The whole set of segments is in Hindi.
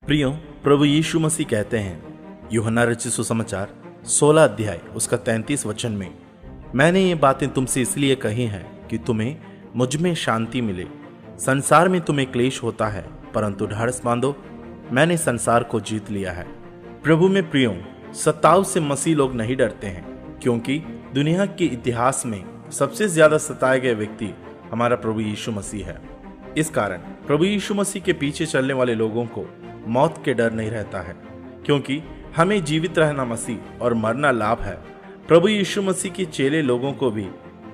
प्रियो, प्रभु यीशु मसीह कहते हैं यूहन्ना रचित सुसमाचार 16 अध्याय उसका 33 वचन में, मैंने ये बातें तुमसे इसलिए कही हैं कि तुम्हें मुझ में शांति मिले। संसार में तुम्हें क्लेश होता है, परंतु ढाढ़स बांधो, मैंने संसार को जीत लिया है। प्रभु में प्रियो, सताव से मसीह लोग नहीं डरते हैं, क्योंकि दुनिया के इतिहास में सबसे ज्यादा सताए गए व्यक्ति हमारा प्रभु यीशु मसीह है। इस कारण प्रभु यीशु मसीह के पीछे चलने वाले लोगों को मौत के डर नहीं रहता है, क्योंकि हमें जीवित रहना मसीह और मरना लाभ है। प्रभु यीशु मसीह के चेले लोगों को भी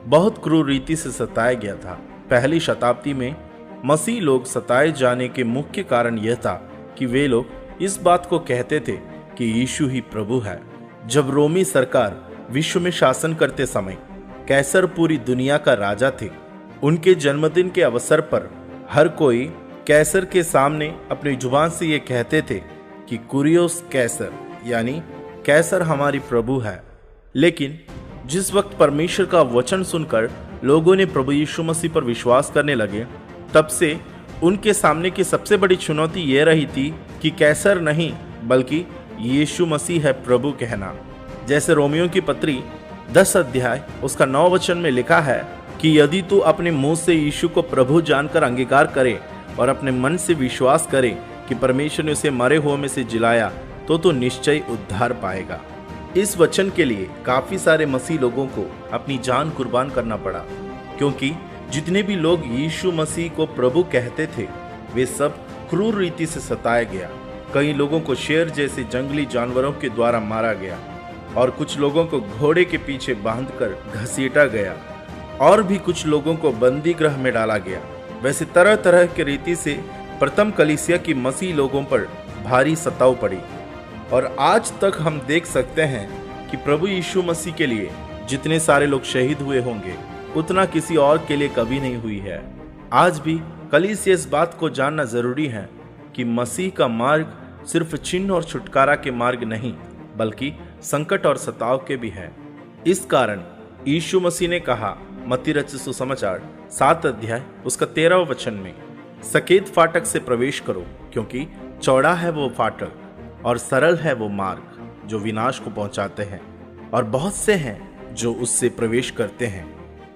बहुत क्रूर रीति से सताया गया था। पहली शताब्दी में मसीह लोग सताए जाने के मुख्य कारण यह था कि वे लोग इस बात को कहते थे कि यीशु ही प्रभु है। जब रोमी सरकार विश्व में शासन करते समय कैसर पूरी दुनिया का राजा थे, उनके जन्मदिन के अवसर पर हर कोई कैसर के सामने अपनी जुबान से ये कहते थे कि कुरियोस कैसर, यानी कैसर हमारी प्रभु है। लेकिन जिस वक्त परमेश्वर का वचन सुनकर लोगों ने प्रभु यीशु मसीह पर विश्वास करने लगे, तब से उनके सामने की सबसे बड़ी चुनौती ये रही थी कि कैसर नहीं बल्कि यीशु मसीह है प्रभु कहना। जैसे रोमियो की पत्री 10 अध्याय उसका 9 वचन में लिखा है कि यदि तू अपने मुंह से यीशु को प्रभु जानकर अंगीकार करे और अपने मन से विश्वास करे कि परमेश्वर ने उसे मरे हुए में से जिलाया, तो निश्चय उद्धार पाएगा। इस वचन के लिए काफी सारे मसीह लोगों को अपनी जान कुर्बान करना पड़ा, क्योंकि जितने भी लोग यीशु मसीह को प्रभु कहते थे वे सब क्रूर रीति से सताया गया। कई लोगों को शेर जैसे जंगली जानवरों के द्वारा मारा गया और कुछ लोगों को घोड़े के पीछे बांधकर घसीटा गया और भी कुछ लोगों को बंदी गृह में डाला गया। वैसे तरह तरह के रीति से प्रथम कलीसिया की मसीह लोगों पर भारी सताव पड़ी, और आज तक हम देख सकते हैं कि प्रभु यीशु मसीह के लिए जितने सारे लोग शहीद हुए होंगे उतना किसी और के लिए कभी नहीं हुई है। आज भी कलीसिया इस बात को जानना जरूरी है कि मसीह का मार्ग सिर्फ चिन्ह और छुटकारा के मार्ग नहीं बल्कि संकट और सताव के भी है। इस कारण यीशु मसीह ने कहा मत्ती रचित सुसमाचार 7 अध्याय उसका 13 वचन में, सकेत फाटक से प्रवेश करो, क्योंकि चौड़ा है वो फाटक और सरल है वो मार्ग जो विनाश को पहुंचाते हैं, और बहुत से हैं जो उससे प्रवेश करते हैं।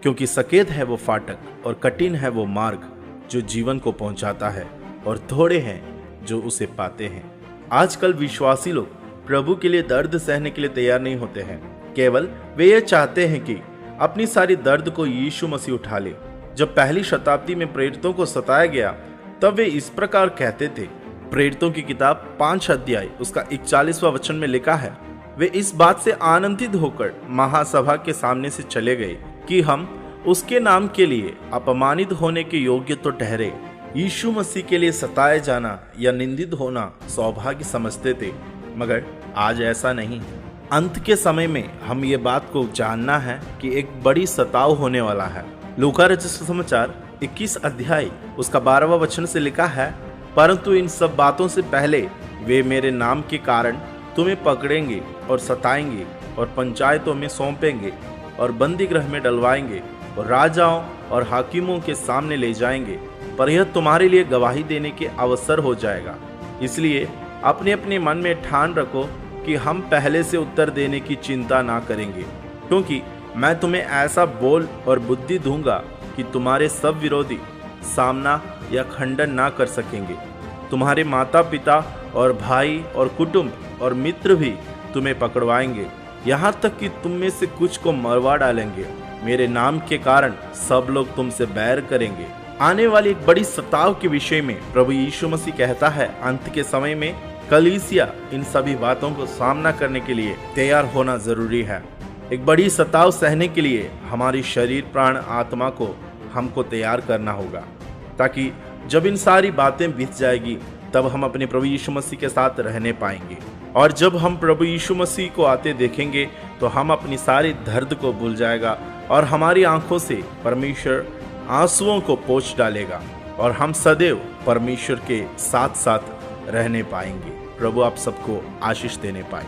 क्योंकि सकेत है वो फाटक और कठिन है वो मार्ग जो जीवन को पहुंचाता है, और थोड़े हैं जो उसे पाते हैं। आजकल विश्वासी लोग प्रभु के लिए दर्द सहने के लिए तैयार नहीं होते हैं। केवल वे ये चाहते हैं कि अपनी सारी दर्द को यीशु मसीह उठा ले। जब पहली शताब्दी में प्रेरितों को सताया गया तब वे इस प्रकार कहते थे। प्रेरितों की किताब 5 अध्याय उसका 41वां वचन में लिखा है, वे इस बात से आनंदित होकर महासभा के सामने से चले गए कि हम उसके नाम के लिए अपमानित होने के योग्य तो ठहरे। यीशु मसीह के लिए सताए जाना या निंदित होना सौभाग्य समझते थे, मगर आज ऐसा नहीं। अंत के समय में हम ये बात को जानना है कि एक बड़ी सताव होने वाला है। लूका रचित सुसमाचार 21 अध्याय उसका 12वां वचन से लिखा है, परंतु इन सब बातों से पहले वे मेरे नाम के कारण तुम्हें पकड़ेंगे और सताएंगे और पंचायतों में सौंपेंगे और बंदी गृह में डलवाएंगे और राजाओं और हाकिमों के सामने ले जाएंगे, पर यह तुम्हारे लिए गवाही देने के अवसर हो जाएगा। इसलिए अपने अपने मन में ठान रखो कि हम पहले से उत्तर देने की चिंता ना करेंगे, क्योंकि मैं तुम्हें ऐसा बोल और बुद्धि दूंगा कि तुम्हारे सब विरोधी सामना या खंडन ना कर सकेंगे। तुम्हारे माता पिता और भाई और कुटुंब और मित्र भी तुम्हें पकड़वाएंगे, यहाँ तक कि तुम में से कुछ को मरवा डालेंगे। मेरे नाम के कारण सब लोग तुमसे बैर करेंगे। आने वाली एक बड़ी सताव के विषय में प्रभु यीशु मसीह कहता है, अंत के समय में कलीसिया इन सभी बातों को सामना करने के लिए तैयार होना जरूरी है। एक बड़ी सताव सहने के लिए हमारी शरीर प्राण आत्मा को हमको तैयार करना होगा, ताकि जब इन सारी बातें बीत जाएगी तब हम अपने प्रभु यीशु मसीह के साथ रहने पाएंगे। और जब हम प्रभु यीशु मसीह को आते देखेंगे तो हम अपनी सारी दर्द को भूल जाएगा और हमारी आंखों से परमेश्वर आंसुओं को पोंछ डालेगा और हम सदैव परमेश्वर के साथ साथ रहने पाएंगे। प्रभु आप सबको आशीष देने पाए।